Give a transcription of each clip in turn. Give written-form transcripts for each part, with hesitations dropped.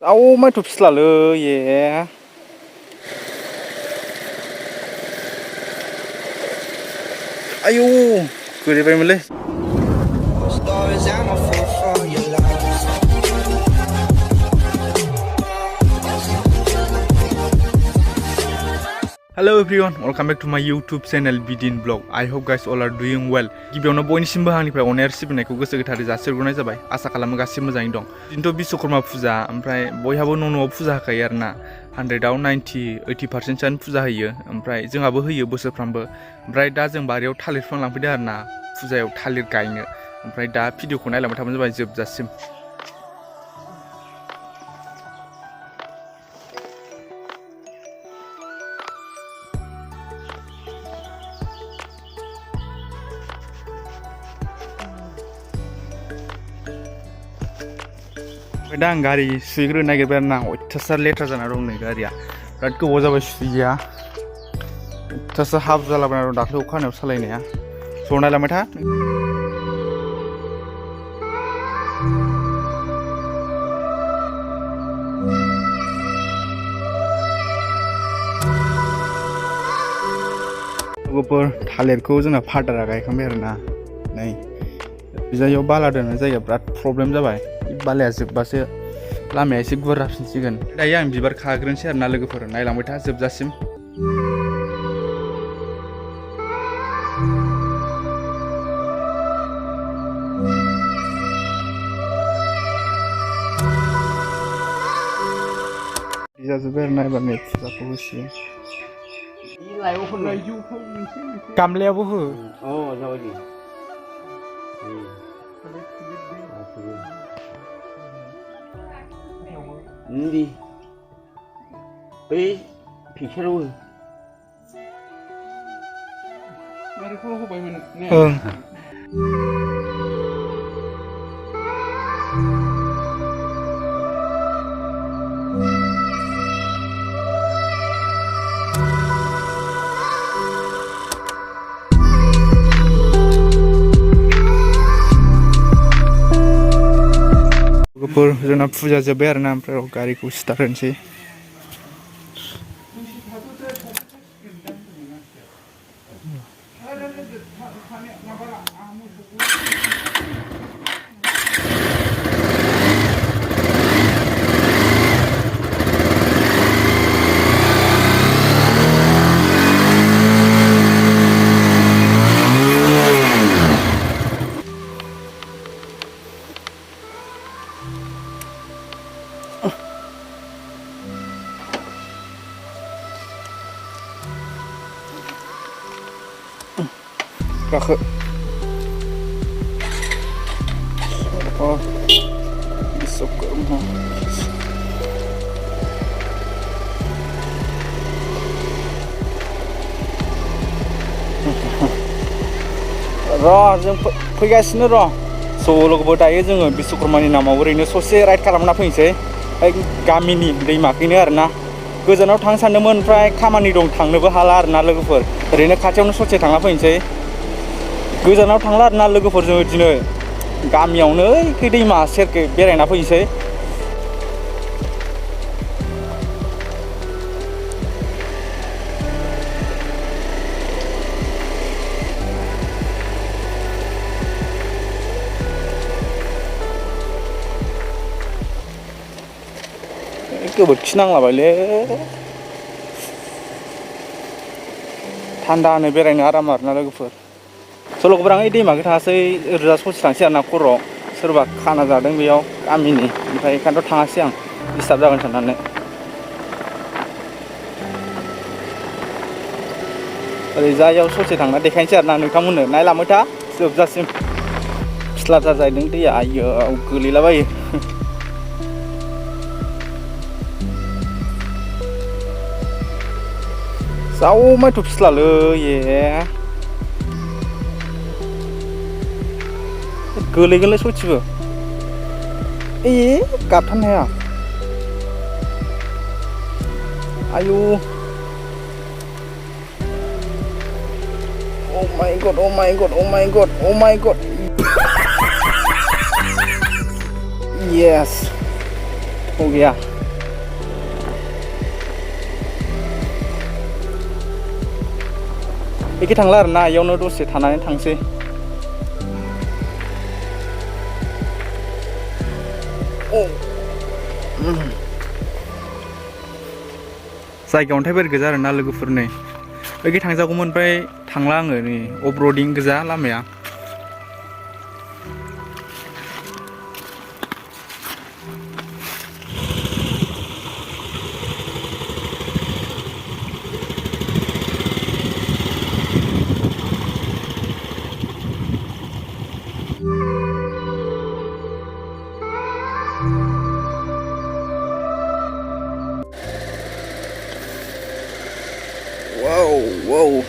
Aw mai tu psla le ye. Ayo, goleबाय मोनलै. Hello everyone, welcome back to my YouTube channel Bidin vlog. I hope guys all are doing well. गिबियावनो बयनिसिमबो आंनिफ्राय अननाय आरो सिबिनायखौ गोसो गोथारै जासिहरग्रोनाय जाबाय. आसा खालामो गासिबो मोजाङै दं. दिनैथ' बिश्वकर्मा फुजा ओमफ्राय बयहाबो न'आव फुजा होखायो आरोना. 100आव 90-80%आनो फुजा होयो. ओमफ्राय जोंहाबो होयो बोसोरफ्रामबो. ओमफ्राय दा जों बारियाव थालिर बिफां लांफैदों आरोना फुजायाव थालिर गायनो. ओमफ्राय दा भिडिअखौ नायलांबाय थाबानो जाबाय जोबजासिम. दा आं गारि सुग्रोनो नागिरबाय आरोना अयथासार लेथ्रा जाना दं नै गारिया बिराद गोबाव जाबाय सुयैया अयथासार हाब्रु जालाबायना दं दाख्लै अखा हानायाव सालायनाया स' नायलांबाय था लोगोफोर थालिरखौ जोंना फादारा गायखांबाय आरोना नै बिजायाव बाला दोननो जायगा बिराद प्रब्लेम जाबाय बालाया जोबबासो लामाया एसे गुवार जाफिनसिगोन दायो आं बिबार खाग्रोनोसै आरोना लोगोफोर नायलांबाय था जोबजासिम जाजोब्बाय आरोना एबार नै फुजाखौ होसिगोन गामलायाबो हो Hindi. Oi, picture wo. Mari ko hobai man. जोंना फुजा जोब्बाय आरोना ओमफ्राय गारिखौ स्टार्ट होनोसै गाखो विश्वकर्मा जों फैगासिनो स' लोगोफोर दायो जोङो विश्वकर्मानि नामाव ओरैनो ससे राइड खालामना फैनोसै गामिनि दैमाखैनो आरोना गोजानाव थांनो सानदोंमोन ओमफ्राय खामानि दं थांनोबो हाला आरोना लोगोफोर ओरैनो खाथियावनो ससे थांना फैनोसै गोजानाव थांला आरोना लोगोफोर जोङो दिनै गामियावनो ओइ दैमा सेरखै बेरायना फैनोसै गोबोरखि नांलाबायलै थान्दानो बेरायनो आराम आरोना लोगोफोर स' लोगोफोर आं ओइ दैमाखै थाङासै ओरैजा ससे थांसै आरोना खर'आव सोरबा खाना जादों बेयाव गामिनि ओमफ्राय ओंखायनोथ' थाङासै आं डिस्टार्ब जागोन साननानै ओरैजायाव ससे थांना देखायनोसै आरोना नोंथांमोननो नायलांबाय था जोबजासिम फिस्लाथार जाहैदों दैया आयौ गोलैलाबायो जाव माइथ' फिस्लालै ये गोलैगोनलै सयथिबो गाबथानो हाया आयु oh my god yes हो गया एखे थांला आरोना इयावनो दसे थानानै थांसै जायगायाव अन्थाइफोर गोजा आरोना लोगोफोर नै एखे थांजागौमोन ओमफ्राय थांला आङो नै अफर'डिं गोजा लामाया wow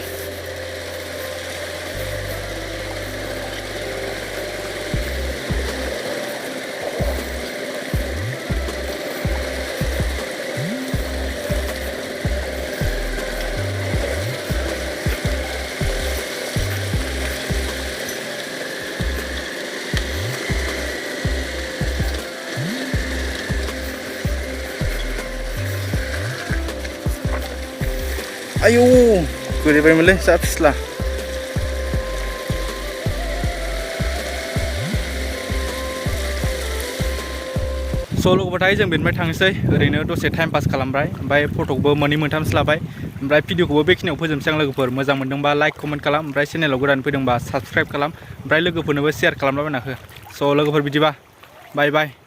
ayo गोलैबायमोनलै जा फिस्ला स' लोगोफोरथाय जों बेनिफ्राय थांसै ओरैनो दसे टाइम पास खालामबाय ओमफ्राय फट'खौबो मोननै मोनथामसो लाबाय ओमफ्राय भिडिअखौबो बेखिनियाव फोजोबसै आं लोगोफोर मोजां मोनदोंबा लाइक कमेन्ट खालाम ओमफ्राय चेनेलाव गोदान फैदोंबा साबस्क्राइब खालाम ओमफ्राय लोगोफोरनोबो शेयार खालामलाबायना हो स' लोगोफोर बिदिबा बाय बाय